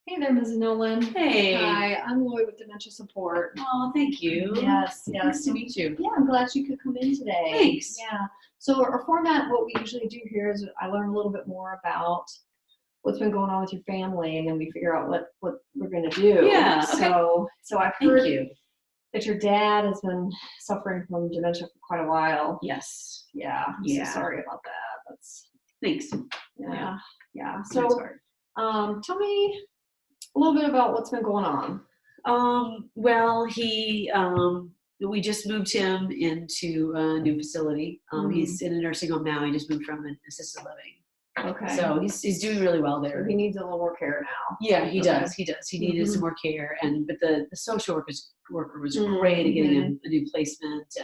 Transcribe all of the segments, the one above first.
Hey there, Mrs. Nolan. Hey. Hi, I'm Lloyd with Dementia Support. Oh, thank you. Yes. Nice to meet you. Yeah, I'm glad you could come in today. Thanks. Yeah. So our format, what we usually do here is I learn a little bit more about what's been going on with your family, and then we figure out what we're going to do. Yeah, okay. So I've Thank heard you. that your dad has been suffering from dementia for quite a while. Yes. Yeah. Yeah. So sorry about that. That's Thanks. yeah. That's So hard. tell me a little bit about what's been going on. Well, we just moved him into a new facility. He's in a nursing home now. He just moved from an assisted living. Okay. So he's doing really well there. So he needs a little more care now. Yeah, he does. He does. He needed some more care, but the social worker was great at getting him a new placement.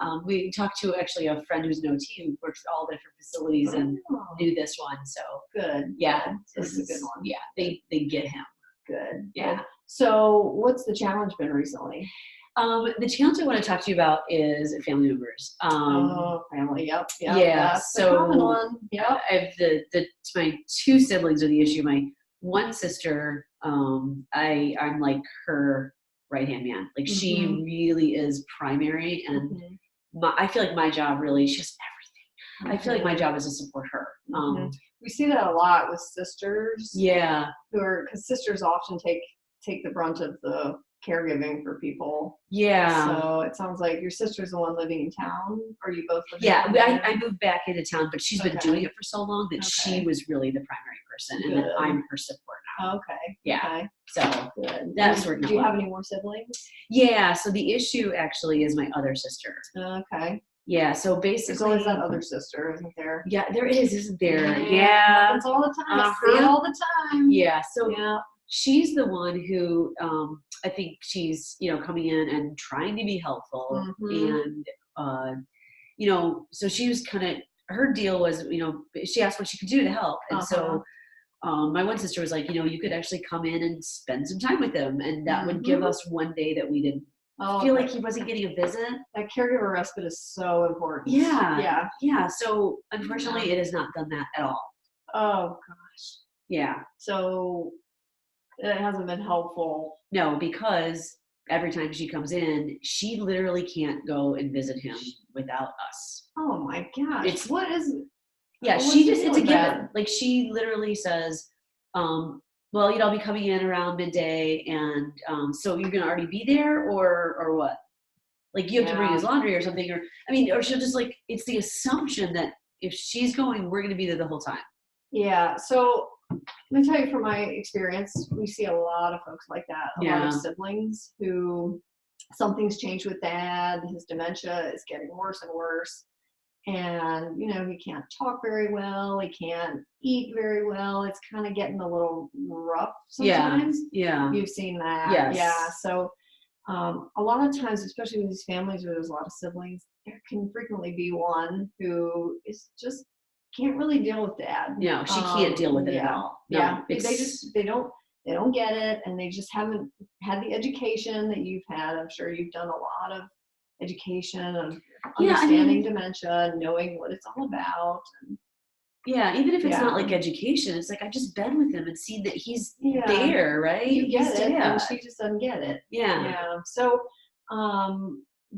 And we talked to actually a friend who's an OT who works at all the different facilities and knew this one. So good. Yeah, so this is a good one. Yeah, they get him. Good. Yeah. So what's the challenge been recently? The challenge I want to talk to you about is family members. Family. Yep. Yeah. That's so the common one. Yep. I have my two siblings are the issue. My one sister, I'm like her right-hand man. Like she really is primary, and I feel like my job really, she's everything. I feel like my job is to support her. We see that a lot with sisters. Yeah. Because sisters often take the brunt of the caregiving for people. Yeah. So it sounds like your sister's the one living in town. Or you both living in town? I moved back into town, but she's been doing it for so long that she was really the primary person, and then I'm her support now. Okay. Yeah. Okay. So good. That's working out. Do you have any more siblings? Yeah. So the issue actually is my other sister. Okay. Yeah, so basically, there's always that other sister, isn't there? Yeah, there is, isn't there? Yeah, yeah. Happens all the time. I see it all the time. Yeah, so she's the one who I think she's coming in and trying to be helpful, and so she was kind of, her deal was she asked what she could do to help, and so my one sister was like, you could actually come in and spend some time with him, and that would give us one day that we didn't feel like he wasn't getting a visit. That caregiver respite is so important. Yeah. So unfortunately, it has not done that at all. Oh gosh. Yeah. So it hasn't been helpful. No, because every time she comes in, she literally can't go and visit him without us. Oh my gosh. What is? Yeah, it's a given. Like she literally says, well, I'll be coming in around midday, and so you're gonna already be there, or what? Like you have to bring his laundry or something, or she'll just it's the assumption that if she's going, we're gonna be there the whole time. Yeah. So let me tell you from my experience, we see a lot of folks like that. A lot of siblings who something's changed with dad. His dementia is getting worse and worse. And, he can't talk very well. He can't eat very well. It's kind of getting a little rough sometimes. Yeah. You've seen that. Yes. Yeah. So a lot of times, especially with these families where there's a lot of siblings, there can frequently be one who is just can't really deal with dad. No, she can't deal with it at all. No, they don't get it, and they just haven't had the education that you've had. I'm sure you've done a lot of education of understanding dementia, knowing what it's all about. Even if it's not like education, it's like I've just been with him and seen that he's there, right? You get it, and she just doesn't get it. Yeah. So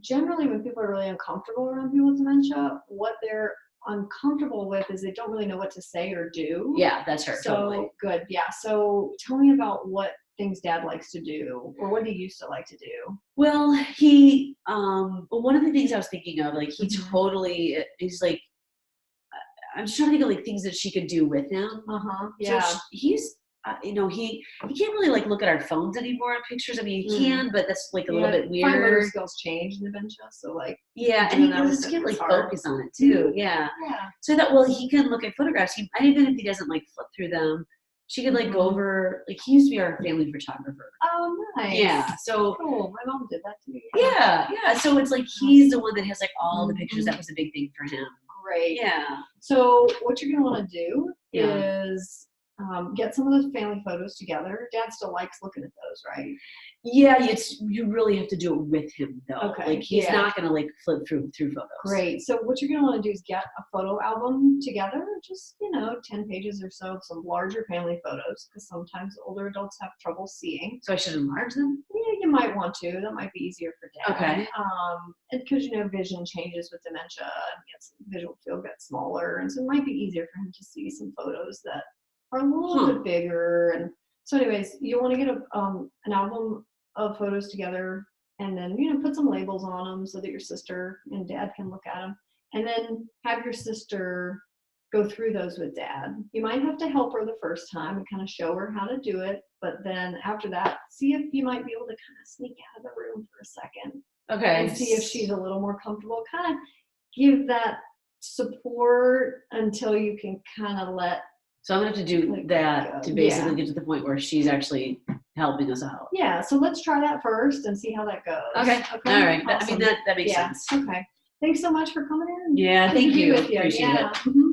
generally when people are really uncomfortable around people with dementia, what they're uncomfortable with is they don't really know what to say or do. Yeah, that's her. So totally. Good. Yeah. So tell me about what things dad likes to do, or what he used to like to do. Well, he one of the things I was thinking of, like he totally, he's like, I'm just trying to think of like things that she could do with him. Yeah. So he's he can't really like look at our phones anymore on pictures. I mean, he can, but that's like a little bit weird. Motor skills change in dementia, so like and he just can't like focus on it too. Yeah. So I thought, well, he can look at photographs. Even if he doesn't like flip through them, she could like go over. Like he used to be our family photographer. Oh, nice. Yeah. So cool. My mom did that too. Yeah. So it's like he's the one that has like all the pictures. That was a big thing for him. Great. Yeah. So what you're gonna want to do is get some of those family photos together. Dad still likes looking at those, right? Yeah, you really have to do it with him though. Okay. Like he's not gonna like flip through photos. Great. So what you're gonna want to do is get a photo album together, just 10 pages or so of some larger family photos, because sometimes older adults have trouble seeing. So I should enlarge them? Yeah, you might want to. That might be easier for Dad. Okay. And because vision changes with dementia, and visual field gets smaller, and so it might be easier for him to see some photos that are a little bit bigger. And so, anyways, you want to get an album of photos together, and then put some labels on them so that your sister and Dad can look at them, and then have your sister go through those with Dad. You might have to help her the first time and kind of show her how to do it, but then after that, see if you might be able to kind of sneak out of the room for a second. Okay. And see if she's a little more comfortable. Kind of give that support until you can kind of let. So I'm gonna have to do that to basically get to the point where she's actually helping us out. Yeah. So let's try that first and see how that goes. Okay. All right. Awesome. I mean that makes sense. Okay. Thanks so much for coming in. Yeah. Thank you. With you. Appreciate it. Mm-hmm.